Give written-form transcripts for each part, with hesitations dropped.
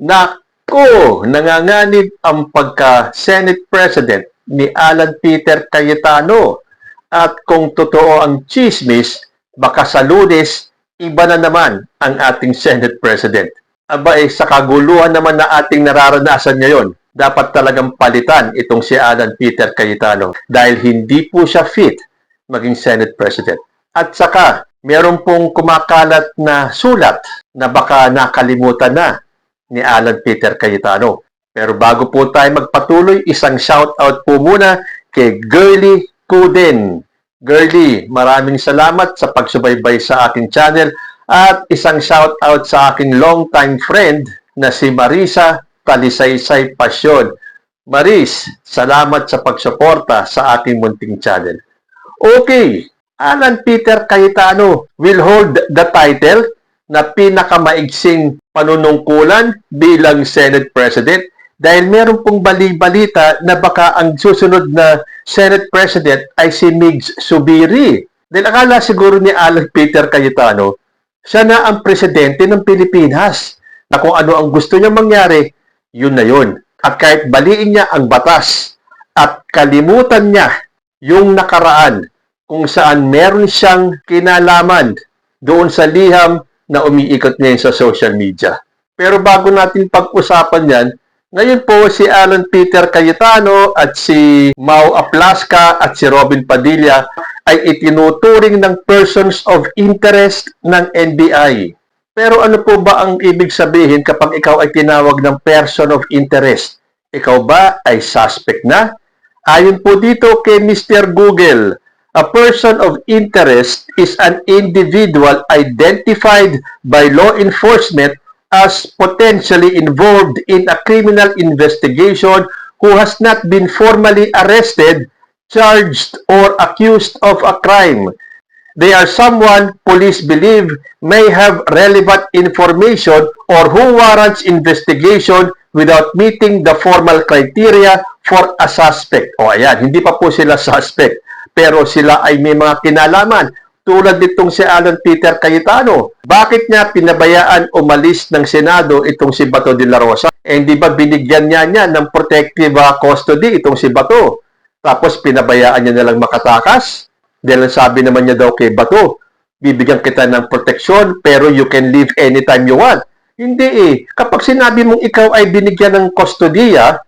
Nako, nanganganib ang pagka-Senate President ni Alan Peter Cayetano. At kung totoo ang chismis, baka sa Lunes, iba na naman ang ating Senate President. Aba sa kaguluhan naman na ating nararanasan ngayon, dapat talagang palitan itong si Alan Peter Cayetano dahil hindi po siya fit maging Senate President. At saka, meron pong kumakalat na sulat na baka nakalimutan na ni Alan Peter Cayetano. Pero bago po tayo magpatuloy, isang shoutout po muna kay Girly Cuden. Girly, maraming salamat sa pagsubaybay sa aking channel at isang shoutout sa aking longtime friend na si Marisa Talisaysay Pasyon. Maris, salamat sa pagsuporta sa aking munting channel. Okay, Alan Peter Cayetano will hold the title na pinakamaigsing panunungkulan bilang Senate President dahil meron pong bali-balita na baka ang susunod na Senate President ay si Migs Zubiri. Dahil akala siguro ni Alan Peter Cayetano, siya na ang presidente ng Pilipinas. Na kung ano ang gusto niya mangyari, yun na yun. At kahit baliin niya ang batas at kalimutan niya yung nakaraan kung saan meron siyang kinalaman doon sa liham na umiikot ngayon sa social media. Pero bago natin pag-usapan yan, ngayon po si Alan Peter Cayetano at si Mau Aplaska at si Robin Padilla ay itinuturing ng persons of interest ng NBI. Pero ano po ba ang ibig sabihin kapag ikaw ay tinawag ng person of interest? Ikaw ba ay suspect na? Ayon po dito kay Mr. Google, a person of interest is an individual identified by law enforcement as potentially involved in a criminal investigation who has not been formally arrested, charged, or accused of a crime. They are someone police believe may have relevant information or who warrants investigation without meeting the formal criteria for a suspect. O ayan, hindi pa po sila suspect, pero sila ay may mga kinalaman. Tulad nitong si Alan Peter Cayetano. Bakit niya pinabayaan umalis ng Senado itong si Bato de la Rosa? Di ba binigyan niya ng protective custody itong si Bato? Tapos pinabayaan niya nalang makatakas? Dahil sabi naman niya daw kay Bato, bibigyan kita ng proteksyon pero you can leave anytime you want. Hindi Kapag sinabi mong ikaw ay binigyan ng kustodiya,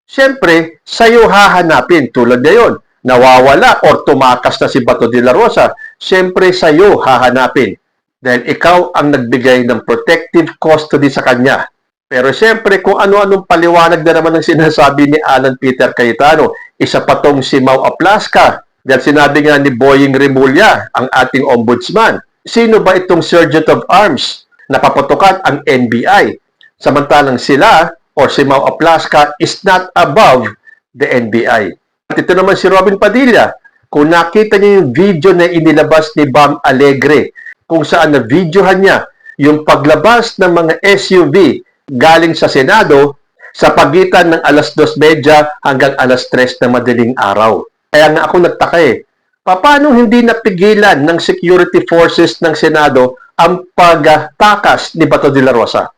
siyempre, sa'yo hahanapin. Tulad na yun. Nawawala or tumakas na si Bato de la Rosa, siyempre sa'yo hahanapin. Dahil ikaw ang nagbigay ng protective custody sa kanya. Pero siyempre, kung ano-anong paliwanag na naman ang sinasabi ni Alan Peter Cayetano, isa pa tong si Mau Aplaska. Dahil sinabi nga ni Boying Remulla, ang ating ombudsman, sino ba itong Sergeant of Arms na paputukan ang NBI? Samantalang sila or si Mau Aplaska is not above the NBI. At ito naman si Robin Padilla. Kung nakita niyo yung video na inilabas ni Bam Alegre, kung saan na-videohan niya yung paglabas ng mga SUV galing sa Senado sa pagitan ng alas 2:30 hanggang alas 3 na madaling araw. Kaya nga ako nagtaka paano hindi napigilan ng security forces ng Senado ang pagtakas ni Bato de la Rosa?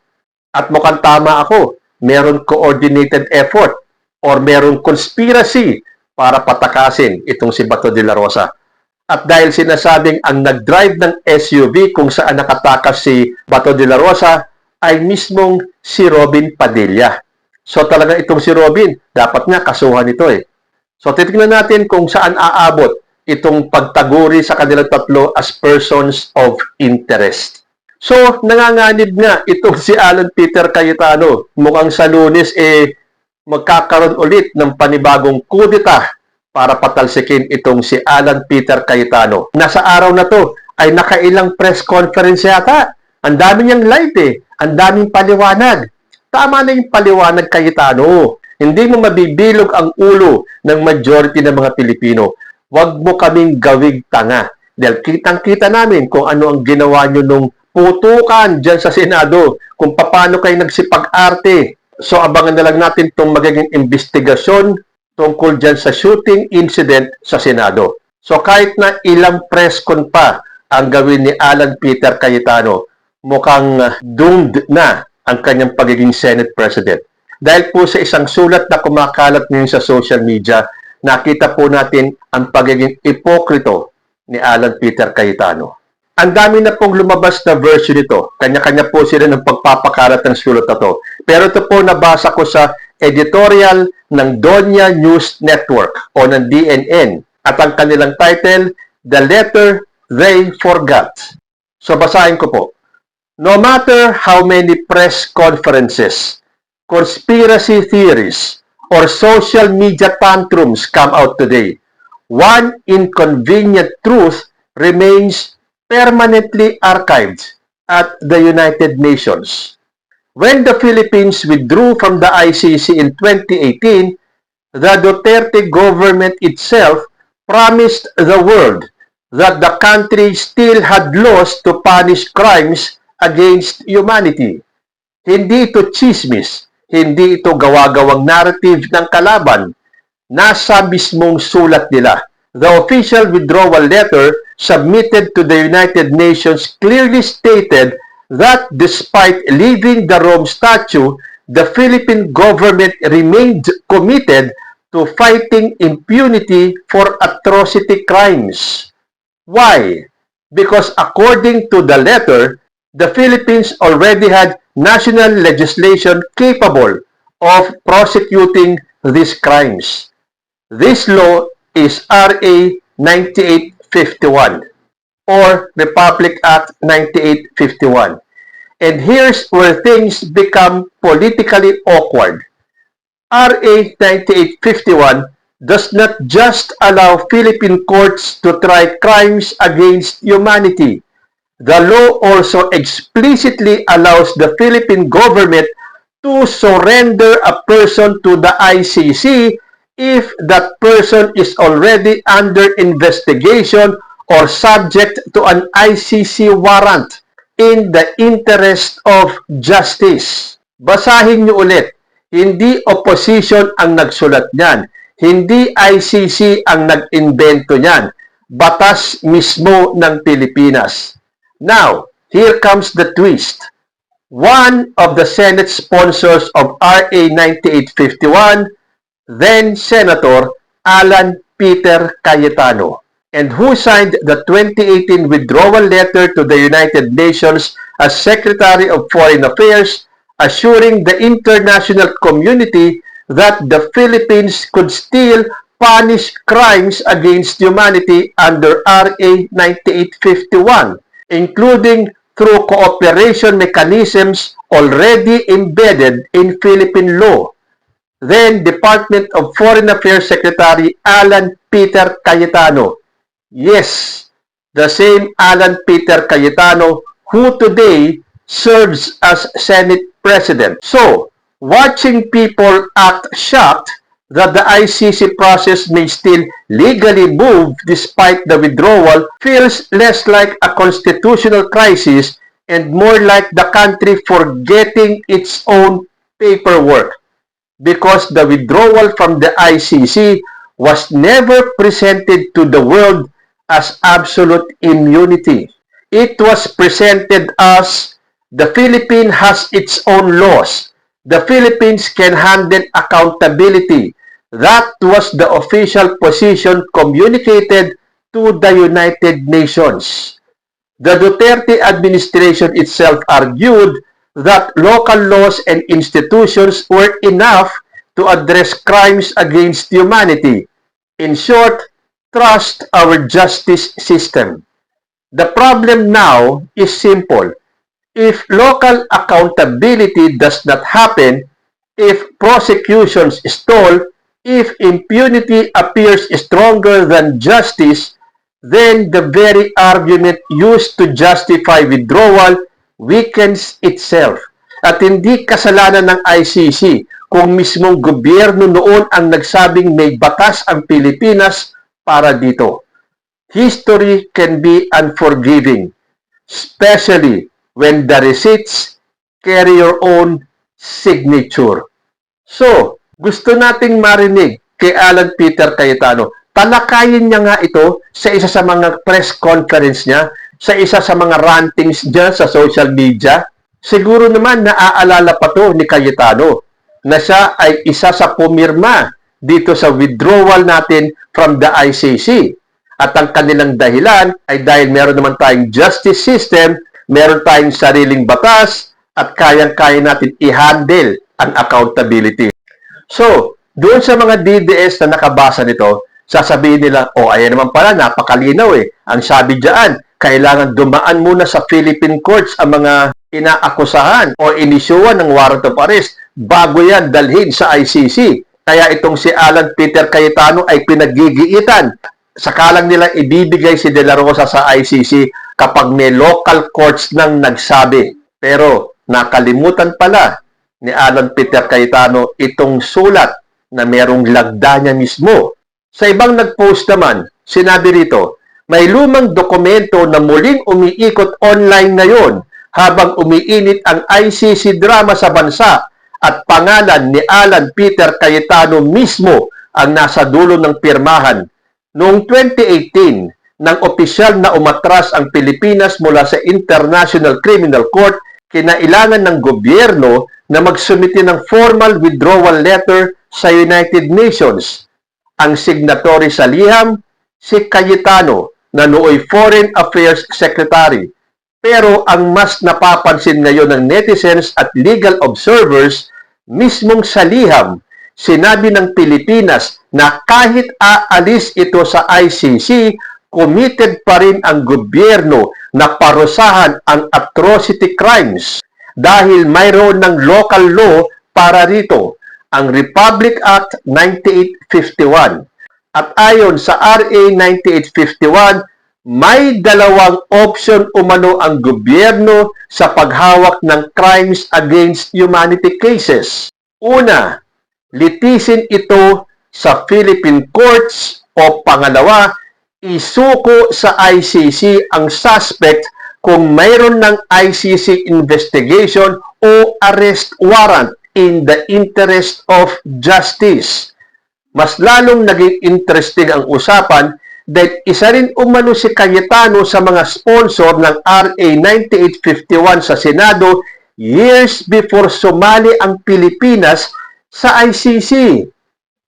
At mukhang tama ako, meron coordinated effort or meron conspiracy para patakasin itong si Bato de la Rosa. At dahil sinasabing ang nag-drive ng SUV kung saan nakatakas si Bato de la Rosa ay mismong si Robin Padilla. So talaga itong si Robin, dapat nga kasuhan ito So titingnan natin kung saan aabot itong pagtaguri sa kanilang tatlo as persons of interest. So nanganganib nga itong si Alan Peter Cayetano. Mukhang sa Lunes magkakaroon ulit ng panibagong kudeta para patalsikin itong si Alan Peter Cayetano. Nasa araw na to ay nakailang press conference yata. Ang dami niyang live ang daming paliwanag. Tama na yung paliwanag, Cayetano. Hindi mo mabibilog ang ulo ng majority ng mga Pilipino. Huwag mo kaming gawing tanga. Dahil kitang-kita namin kung ano ang ginawa nyo nung putukan dyan sa Senado, kung paano kayo nagsipag-arte. So abangan na lang natin itong magiging investigasyon tungkol dyan sa shooting incident sa Senado. So kahit na ilang press con pa ang gawin ni Alan Peter Cayetano, mukhang doomed na ang kanyang pagiging Senate President. Dahil po sa isang sulat na kumakalat ngayon sa social media, nakita po natin ang pagiging ipokrito ni Alan Peter Cayetano. Ang dami na pong lumabas na version nito. Kanya-kanya po sila ng pagpapakalat ng sulat na to. Pero ito po nabasa ko sa editorial ng Donya News Network o ng DNN. At ang kanilang title, The Letter They Forgot. So basahin ko po. No matter how many press conferences, conspiracy theories, or social media tantrums come out today, one inconvenient truth remains permanently archived at the United Nations. When the Philippines withdrew from the ICC in 2018, the Duterte government itself promised the world that the country still had laws to punish crimes against humanity. Hindi ito chismis, hindi ito gawa-gawang narrative ng kalaban. Nasa mismong sulat nila. The official withdrawal letter submitted to the United Nations clearly stated that despite leaving the Rome Statute, the Philippine government remained committed to fighting impunity for atrocity crimes. Why? Because according to the letter, the Philippines already had national legislation capable of prosecuting these crimes. This law is RA 9851 or Republic Act 9851. And here's where things become politically awkward. RA 9851 does not just allow Philippine courts to try crimes against humanity. The law also explicitly allows the Philippine government to surrender a person to the ICC if that person is already under investigation or subject to an ICC warrant in the interest of justice. Basahin niyo ulit. Hindi opposition ang nagsulat niyan. Hindi ICC ang nag-invento niyan. Batas mismo ng Pilipinas. Now, here comes the twist. One of the Senate sponsors of RA 9851, then Senator Alan Peter Cayetano, and who signed the 2018 withdrawal letter to the United Nations as Secretary of Foreign Affairs, assuring the international community that the Philippines could still punish crimes against humanity under RA 9851, including through cooperation mechanisms already embedded in Philippine law. Then Department of Foreign Affairs Secretary Alan Peter Cayetano. Yes, the same Alan Peter Cayetano who today serves as Senate President. So, watching people act shocked that the ICC process may still legally move despite the withdrawal feels less like a constitutional crisis and more like the country forgetting its own paperwork. Because the withdrawal from the ICC was never presented to the world as absolute immunity. It was presented as the Philippines has its own laws. The Philippines can handle accountability. That was the official position communicated to the United Nations. The Duterte administration itself argued that local laws and institutions were enough to address crimes against humanity. In short, trust our justice system. The problem now is simple. If local accountability does not happen, if prosecutions stall, if impunity appears stronger than justice, then the very argument used to justify withdrawal weakens itself. At hindi kasalanan ng ICC kung mismong gobyerno noon ang nagsabing may batas ang Pilipinas para dito. History can be unforgiving, especially when the receipts carry your own signature. So, gusto nating marinig kay Alan Peter Cayetano. Talakayin niya nga ito sa isa sa mga press conference niya, sa isa sa mga rantings niya sa social media. Siguro naman naaalala pa to ni Cayetano na siya ay isa sa pumirma dito sa withdrawal natin from the ICC. At ang kanilang dahilan ay dahil meron naman tayong justice system, meron tayong sariling batas, at kayang-kaya natin i-handle ang accountability. So, doon sa mga DDS na nakabasa nito, sasabihin nila, ayan naman pala, napakalinaw eh. Ang sabi diyan, kailangan dumaan muna sa Philippine courts ang mga inaakusahan o inisyuhan ng warrant of arrest bago yan dalhin sa ICC. Kaya itong si Alan Peter Cayetano ay pinagigiitan. Sakalang nila ibibigay si De La Rosa sa ICC kapag may local courts nang nagsabi. Pero nakalimutan pala ni Alan Peter Cayetano itong sulat na merong lagda niya mismo. Sa ibang nag-post naman, sinabi rito, may lumang dokumento na muling umiikot online ngayon habang umiinit ang ICC drama sa bansa at pangalan ni Alan Peter Cayetano mismo ang nasa dulo ng pirmahan. Noong 2018, nang opisyal na umatras ang Pilipinas mula sa International Criminal Court, kinailangan ng gobyerno na magsumite ng formal withdrawal letter sa United Nations. Ang signatory sa liham, si Cayetano, na nooy Foreign Affairs Secretary. Pero ang mas napapansin ngayon ng netizens at legal observers, mismong sa liham, sinabi ng Pilipinas na kahit aalis ito sa ICC, committed pa rin ang gobyerno na parusahan ang atrocity crimes dahil mayroon ng local law para rito, ang Republic Act 9851. At ayon sa RA 9851, may dalawang option umano ang gobyerno sa paghawak ng crimes against humanity cases. Una, litisin ito sa Philippine courts o pangalawa, isuko sa ICC ang suspect kung mayroon ng ICC investigation o arrest warrant in the interest of justice. Mas lalong naging interesting ang usapan dahil isa rin umano si Cayetano sa mga sponsor ng RA 9851 sa Senado years before sumali ang Pilipinas sa ICC.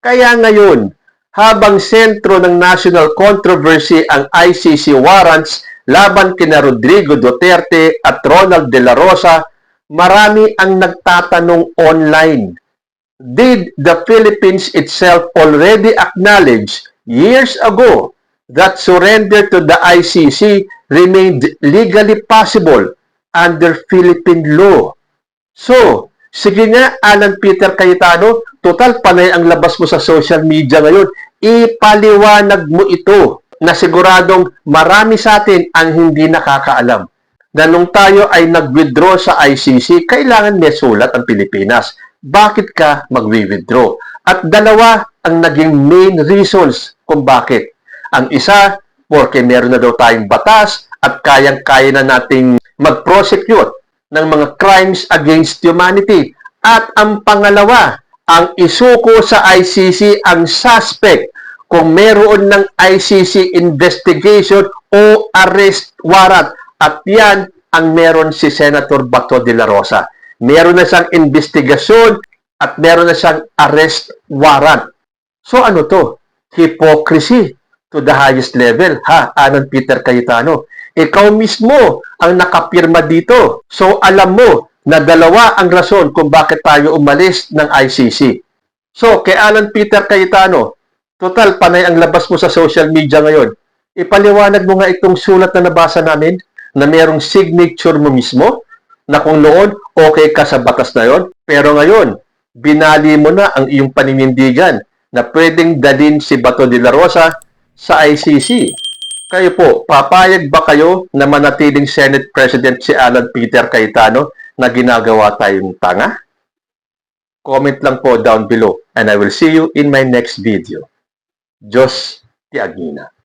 Kaya ngayon, habang sentro ng national controversy ang ICC warrants laban kina Rodrigo Duterte at Ronald De La Rosa, marami ang nagtatanong online. Did the Philippines itself already acknowledge years ago that surrender to the ICC remained legally possible under Philippine law? So, sige nga, Alan Peter Cayetano, total panay ang labas mo sa social media ngayon. Ipaliwanag mo ito na siguradong marami sa atin ang hindi nakakaalam. Na nung tayo ay nag-withdraw sa ICC, kailangan may sulat ang Pilipinas. Bakit ka mag-withdraw? At dalawa ang naging main reasons kung bakit. Ang isa, porque meron na daw tayong batas at kayang-kaya na nating mag-prosecute ng mga crimes against humanity. At ang pangalawa, ang isuko sa ICC ang suspect kung meron ng ICC investigation o arrest warrant. At yan ang meron si Senator Bato de la Rosa. Meron na siyang investigasyon at meron na siyang arrest warrant. So ano to? Hypocrisy to the highest level, ha, Alan Peter Cayetano? Ikaw mismo ang nakapirma dito. So alam mo na dalawa ang rason kung bakit tayo umalis ng ICC. So kay Alan Peter Cayetano, total panay ang labas mo sa social media ngayon. Ipaliwanag mo nga itong sulat na nabasa namin na merong signature mo mismo na kung noon okay ka sa batas na yon, pero ngayon binali mo na ang iyong paninindigan na pwedeng dalhin si Bato de la Rosa sa ICC. Kayo po, papayag ba kayo na manatiling Senate President si Alan Peter Cayetano na ginagawa tayong tanga? Comment lang po down below and I will see you in my next video. Diyos ti Agnina.